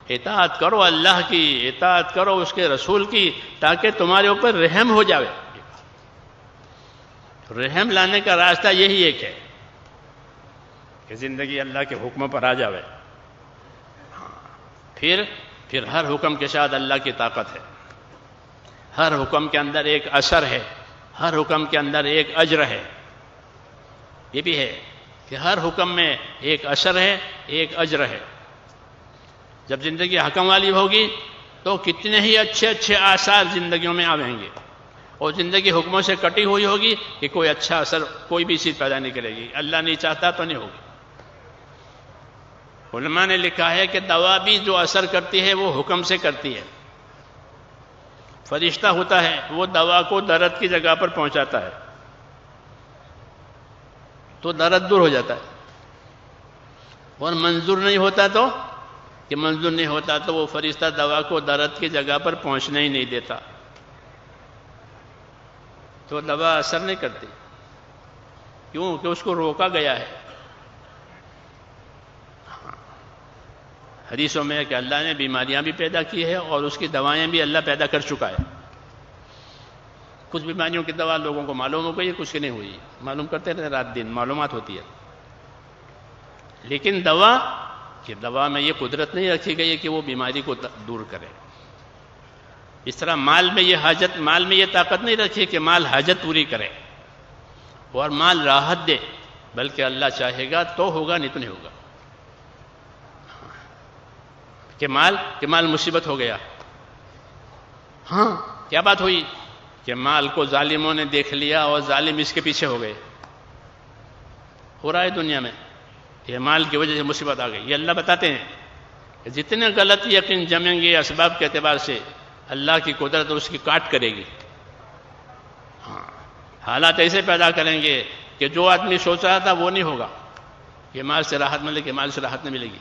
اطاعت کرو اللہ کی، اطاعت کرو اس کے رسول کی، تاکہ تمہارے اوپر رحم ہو جاوے۔ رحم لانے کا راستہ یہی ایک ہے کہ زندگی اللہ کے حکم پر آ جاوے۔ پھر ہر حکم کے ساتھ اللہ کی طاقت ہے، ہر حکم کے اندر ایک اثر ہے، ہر حکم کے اندر ایک اجر ہے۔ یہ بھی ہے کہ ہر حکم میں ایک اثر ہے، ایک اجر ہے۔ جب زندگی حکم والی ہوگی تو کتنے ہی اچھے اچھے آثار زندگیوں میں آویں گے، اور زندگی حکموں سے کٹی ہوئی ہوگی کہ کوئی اچھا اثر، کوئی بھی چیز پیدا نہیں کرے گی، اللہ نہیں چاہتا تو نہیں ہوگی۔ علماء نے لکھا ہے کہ دوا بھی جو اثر کرتی ہے وہ حکم سے کرتی ہے۔ فرشتہ ہوتا ہے، وہ دوا کو درد کی جگہ پر پہنچاتا ہے تو درد دور ہو جاتا ہے، اور منظور نہیں ہوتا تو وہ فرشتہ دوا کو درد کی جگہ پر پہنچنے ہی نہیں دیتا، تو دوا اثر نہیں کرتی۔ کیوں کہ اس کو روکا گیا ہے۔ حدیثوں میں ہے کہ اللہ نے بیماریاں بھی پیدا کی ہے اور اس کی دوائیں بھی اللہ پیدا کر چکا ہے۔ کچھ بیماریوں کی دوا لوگوں کو معلوم ہو گئی ہے، کچھ کی نہیں ہوئی، معلوم کرتے رہتے رات دن، معلومات ہوتی ہے۔ لیکن دوا میں یہ قدرت نہیں رکھی گئی ہے کہ وہ بیماری کو دور کرے۔ اس طرح مال میں یہ طاقت نہیں رکھی کہ مال حاجت پوری کرے اور مال راحت دے، بلکہ اللہ چاہے گا تو ہوگا، نہیں تو نہیں ہوگا۔ کہ مال مصیبت ہو گیا، ہاں کیا بات ہوئی کہ مال کو ظالموں نے دیکھ لیا اور ظالم اس کے پیچھے ہو گئے۔ ہو رہا ہے دنیا میں، یہ مال کی وجہ سے مصیبت آ گئی۔ یہ اللہ بتاتے ہیں کہ جتنے غلط یقین جمیں گے اسباب کے اعتبار سے، اللہ کی قدرت اس کی کاٹ کرے گی۔ ہاں، حالات ایسے پیدا کریں گے کہ جو آدمی سوچ رہا تھا وہ نہیں ہوگا، کہ مال سے راحت ملے گی، مال سے راحت نہیں ملے گی۔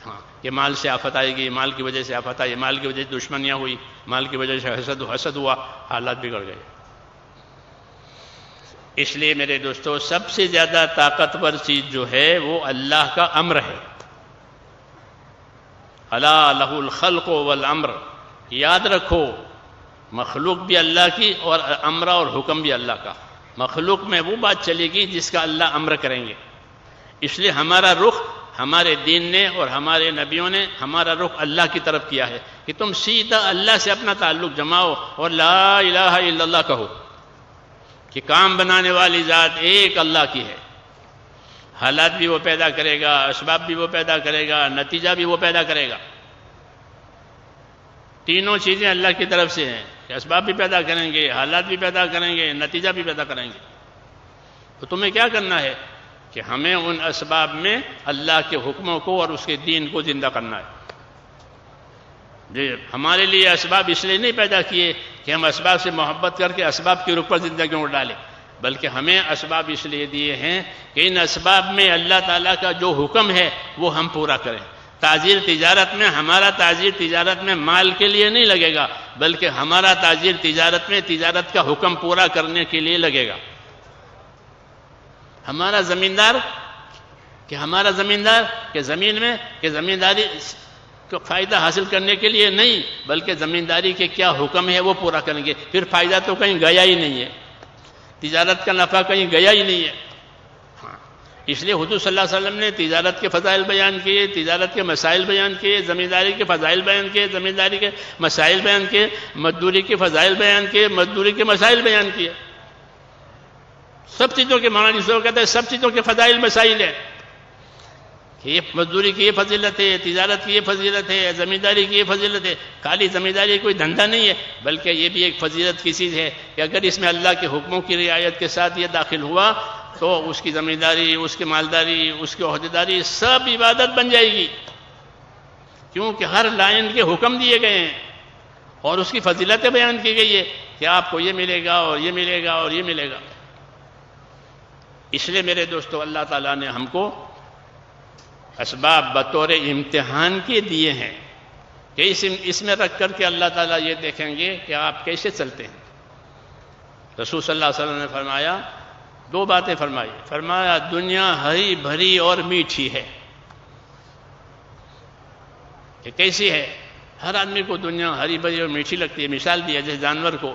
ہاں، کہ مال سے آفت آئے گی، مال کی وجہ سے آفت آئی، مال کی وجہ سے دشمنیاں ہوئی، مال کی وجہ سے حسد ہوا، حالات بگڑ گئے۔ اس لیے میرے دوستو، سب سے زیادہ طاقتور چیز جو ہے وہ اللہ کا امر ہے۔ الا لہ الخلق والامر، یاد رکھو مخلوق بھی اللہ کی اور امر اور حکم بھی اللہ کا۔ مخلوق میں وہ بات چلے گی جس کا اللہ امر کریں گے۔ اس لیے ہمارا رخ، ہمارے دین نے اور ہمارے نبیوں نے ہمارا رخ اللہ کی طرف کیا ہے کہ تم سیدھا اللہ سے اپنا تعلق جماؤ اور لا الہ الا اللہ کہو کہ کام بنانے والی ذات ایک اللہ کی ہے۔ حالات بھی وہ پیدا کرے گا، اسباب بھی وہ پیدا کرے گا، نتیجہ بھی وہ پیدا کرے گا۔ تینوں چیزیں اللہ کی طرف سے ہیں کہ اسباب بھی پیدا کریں گے، حالات بھی پیدا کریں گے، نتیجہ بھی پیدا کریں گے۔ تو تمہیں کیا کرنا ہے کہ ہمیں ان اسباب میں اللہ کے حکموں کو اور اس کے دین کو زندہ کرنا ہے۔ ہمارے لیے اسباب اس لیے نہیں پیدا کیے کہ ہم اسباب سے محبت کر کے اسباب کے روپ پر زندگیوں کو ڈالیں، بلکہ ہمیں اسباب اس لیے دیے ہیں کہ ان اسباب میں اللہ تعالیٰ کا جو حکم ہے وہ ہم پورا کریں۔ تاجر تجارت میں، ہمارا تاجر تجارت میں مال کے لیے نہیں لگے گا، بلکہ ہمارا تاجر تجارت میں تجارت کا حکم پورا کرنے کے لیے لگے گا۔ ہمارا زمیندار کہ زمین میں کہ زمینداری کو فائدہ حاصل کرنے کے لیے نہیں، بلکہ زمینداری کے کیا حکم ہے وہ پورا کریں گے۔ پھر فائدہ تو کہیں گیا ہی نہیں ہے، تجارت کا نفع کہیں گیا ہی نہیں ہے۔ ہاں، اس لیے حضور صلی اللہ علیہ وسلم نے تجارت کے فضائل بیان کیے، تجارت کے مسائل بیان کیے، زمینداری کے فضائل بیان کیے، زمینداری کے مسائل بیان کیے، مزدوری کے فضائل بیان کیے، مزدوری کے مسائل بیان کیے۔ سب چیزوں کے معنی سے وہ کہتے ہیں سب چیزوں کے فضائل مسائل ہیں کہ یہ مزدوری کی یہ فضیلت ہے، تجارت کی یہ فضیلت ہے، زمینداری کی یہ فضیلت ہے۔ خالی زمینداری کوئی دھندا نہیں ہے، بلکہ یہ بھی ایک فضیلت کی چیز ہے کہ اگر اس میں اللہ کے حکموں کی رعایت کے ساتھ یہ داخل ہوا تو اس کی زمینداری، اس کی مالداری، اس کی عہدیداری سب عبادت بن جائے گی، کیونکہ ہر لائن کے حکم دیے گئے ہیں اور اس کی فضیلتیں بیان کی گئی ہے کہ آپ کو یہ ملے گا اور یہ ملے گا اور یہ ملے گا۔ اس لیے میرے دوستو، اللہ تعالیٰ نے ہم کو اسباب بطور امتحان کے دیے ہیں کہ اس میں رکھ کر کے اللہ تعالیٰ یہ دیکھیں گے کہ آپ کیسے چلتے ہیں۔ رسول صلی اللہ علیہ وسلم نے فرمایا، دو باتیں فرمایا دنیا ہری بھری اور میٹھی ہے، یہ کیسی ہے؟ ہر آدمی کو دنیا ہری بھری اور میٹھی لگتی ہے. مثال دی ہے جیسے جانور کو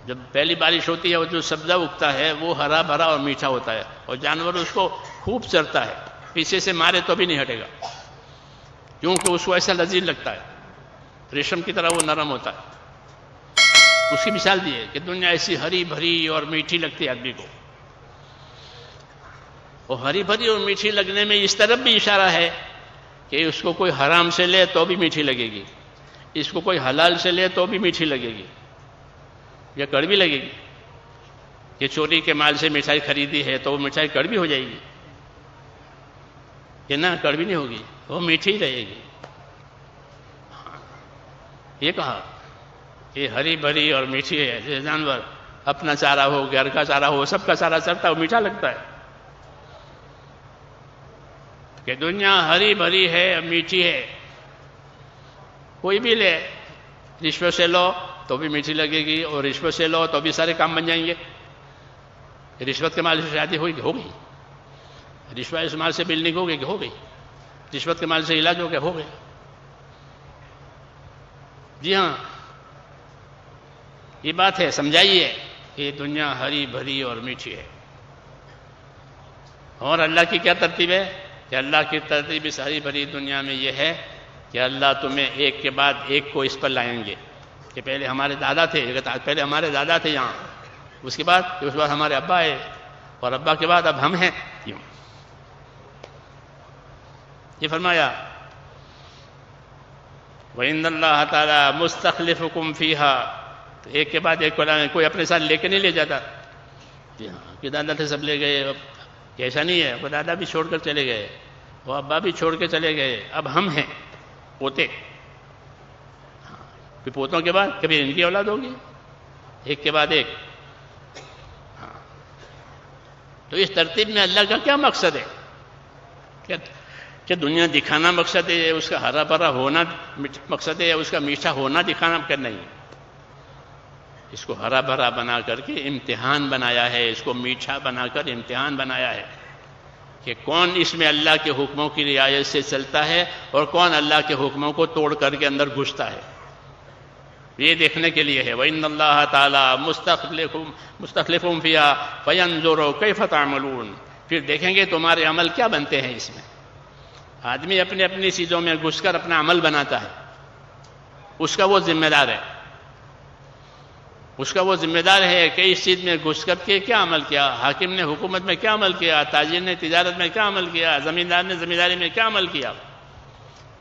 جب پہلی بارش ہوتی ہے وہ جو سبزہ اگتا ہے وہ ہرا بھرا اور میٹھا ہوتا ہے، اور جانور اس کو خوب چرتا ہے، پیچھے سے مارے تو بھی نہیں ہٹے گا، کیونکہ اس کو ایسا لذیذ لگتا ہے، ریشم کی طرح وہ نرم ہوتا ہے. اس کی مثال دی ہے کہ دنیا ایسی ہری بھری اور میٹھی لگتی ہے آدمی کو. اور ہری بھری اور میٹھی لگنے میں اس طرف بھی اشارہ ہے کہ اس کو کوئی حرام سے لے تو بھی میٹھی لگے گی، اس کو کوئی حلال سے لے تو بھی میٹھی لگے گی، یا کڑوی لگے گی. کہ چوری کے مال سے مٹھائی خریدی ہے تو وہ مٹھائی کڑوی ہو جائے گی کہ نہ؟ کڑوی نہیں ہوگی، وہ میٹھی رہے گی. یہ کہا کہ ہری بھری اور میٹھی ہے. جیسے جانور اپنا چارہ ہو، گھر کا چارہ ہو، سب کا چارہ چرتا ہے، وہ میٹھا لگتا ہے. کہ دنیا ہری بھری ہے، میٹھی ہے. کوئی بھی لے، رشوت سے لو تو بھی میٹھی لگے گی، اور رشوت سے لو تو بھی سارے کام بن جائیں گے. رشوت کے مال سے شادی ہوئی کہ ہو گئی، رشوت کے مال سے بلڈنگ ہو گئی کہ ہو گئی، رشوت کے مال سے علاج ہو گیا ہو گیا. جی ہاں، یہ بات ہے، سمجھائیے کہ دنیا ہری بھری اور میٹھی ہے. اور اللہ کی کیا ترتیب ہے؟ کہ اللہ کی ترتیب اس ہری بھری دنیا میں یہ ہے کہ اللہ تمہیں ایک کے بعد ایک کو اس پر لائیں گے. کہ پہلے ہمارے دادا تھے، پہلے ہمارے دادا تھے یہاں، اس کے بعد ہمارے ابا آئے، اور ابا کے بعد اب ہم ہیں. کیوں؟ یہ فرمایا وَإِنَّ اللَّهَ تَعَالَى مُسْتَخْلِفُكُمْ فِيهَا. تو ایک کے بعد ایک کو لائیں، کوئی اپنے ساتھ لے کے نہیں لے جاتا. جی ہاں، کہ دادا تھے سب لے گئے، ایسا نہیں ہے. وہ دادا بھی چھوڑ کر چلے گئے، وہ ابا بھی چھوڑ کے چلے گئے، اب ہم ہیں پوتے. پھر پوتوں کے بعد کبھی ان کی اولاد ہوگی، ایک کے بعد ایک. تو اس ترتیب میں اللہ کا کیا مقصد ہے؟ کہ دنیا دکھانا مقصد ہے، اس کا ہرا بھرا ہونا مقصد ہے، اس کا میٹھا ہونا دکھانا کرنا نہیں. اس کو ہرا بھرا بنا کر کے امتحان بنایا ہے، اس کو میٹھا بنا کر امتحان بنایا ہے کہ کون اس میں اللہ کے حکموں کی رعایت سے چلتا ہے اور کون اللہ کے حکموں کو توڑ کر کے اندر گھستا ہے. یہ دیکھنے کے لیے ہے. وَإِنَّ اللَّهَ تَعَالَى مُسْتَخْلِفُكُمْ فِيهَا فَيَنْظُرُ كَيْفَ تَعْمَلُونَ. پھر دیکھیں گے تمہارے عمل کیا بنتے ہیں. اس میں آدمی اپنی اپنی چیزوں میں گھس کر اپنا عمل بناتا ہے، اس کا وہ ذمہ دار ہے. اس کا وہ ذمہ دار ہے کہ اس چیز میں گھس کر کے کیا عمل کیا، حاکم نے حکومت میں کیا عمل کیا، تاجر نے تجارت میں کیا عمل کیا، زمیندار نے زمینداری میں کیا عمل کیا.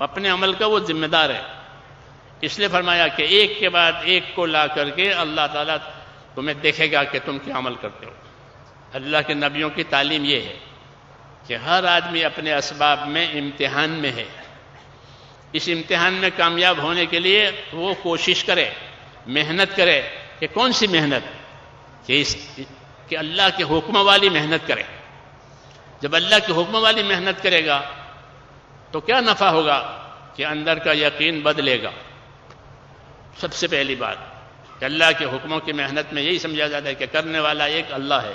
اپنے عمل کا وہ ذمہ دار ہے. اس لیے فرمایا کہ ایک کے بعد ایک کو لا کر کے اللہ تعالیٰ تمہیں دیکھے گا کہ تم کیا عمل کرتے ہو. اللہ کے نبیوں کی تعلیم یہ ہے کہ ہر آدمی اپنے اسباب میں امتحان میں ہے. اس امتحان میں کامیاب ہونے کے لیے وہ کوشش کرے، محنت کرے. کہ کون سی محنت؟ کہ اللہ کے حکم والی محنت کرے. جب اللہ کے حکم والی محنت کرے گا تو کیا نفع ہوگا؟ کہ اندر کا یقین بدلے گا. سب سے پہلی بات کہ اللہ کے حکموں کی محنت میں یہی سمجھا جاتا ہے کہ کرنے والا ایک اللہ ہے،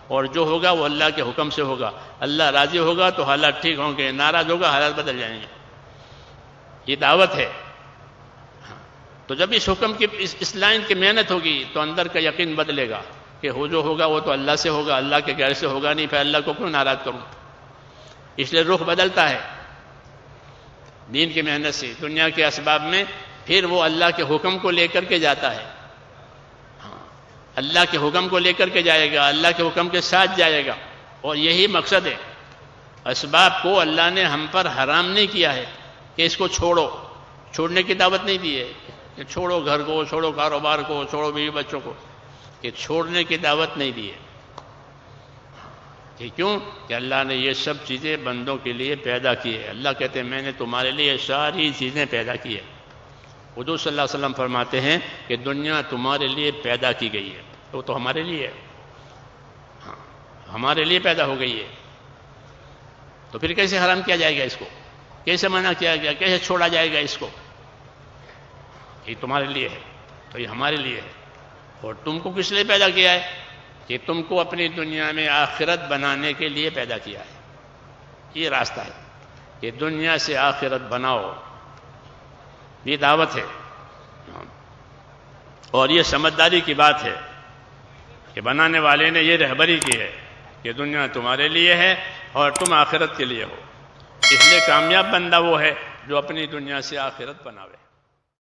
اور جو ہوگا وہ اللہ کے حکم سے ہوگا. اللہ راضی ہوگا تو حالات ٹھیک ہوں گے، ناراض ہوگا حالات بدل جائیں گے. یہ دعوت ہے. تو جب اس حکم کی اس لائن کی محنت ہوگی تو اندر کا یقین بدلے گا کہ جو ہوگا وہ تو اللہ سے ہوگا، اللہ کے غیر سے ہوگا نہیں، پھر اللہ کو کیوں ناراض کروں. اس لیے رخ بدلتا ہے دین کی محنت سے. دنیا کے اسباب میں پھر وہ اللہ کے حکم کو لے کر کے جاتا ہے. اللہ کے حکم کو لے کر کے جائے گا، اللہ کے حکم کے ساتھ جائے گا. اور یہی مقصد ہے. اسباب کو اللہ نے ہم پر حرام نہیں کیا ہے کہ اس کو چھوڑو، چھوڑنے کی دعوت نہیں دی ہے کہ چھوڑو گھر کو، چھوڑو کاروبار کو، چھوڑو بیوی بچوں کو. کہ چھوڑنے کی دعوت نہیں دی ہے. کہ کیوں؟ کہ اللہ نے یہ سب چیزیں بندوں کے لیے پیدا کی ہے. اللہ کہتے ہیں میں نے تمہارے لیے ساری چیزیں پیدا کی ہے. حضور صلی اللہ علیہ وسلم فرماتے ہیں کہ دنیا تمہارے لیے پیدا کی گئی ہے. وہ تو ہمارے لیے ہے، ہاں ہمارے لیے پیدا ہو گئی ہے. تو پھر کیسے حرام کیا جائے گا اس کو؟ کیسے منع کیا گیا؟ کیسے چھوڑا جائے گا اس کو؟ یہ تمہارے لیے ہے تو یہ ہمارے لیے ہے. اور تم کو کس لیے پیدا کیا ہے؟ کہ تم کو اپنی دنیا میں آخرت بنانے کے لیے پیدا کیا ہے. یہ راستہ ہے کہ دنیا سے آخرت بناؤ. یہ دعوت ہے، اور یہ سمجھداری کی بات ہے کہ بنانے والے نے یہ رہبری کی ہے کہ دنیا تمہارے لیے ہے اور تم آخرت کے لیے ہو، اس لیے کامیاب بندہ وہ ہے جو اپنی دنیا سے آخرت بناوے۔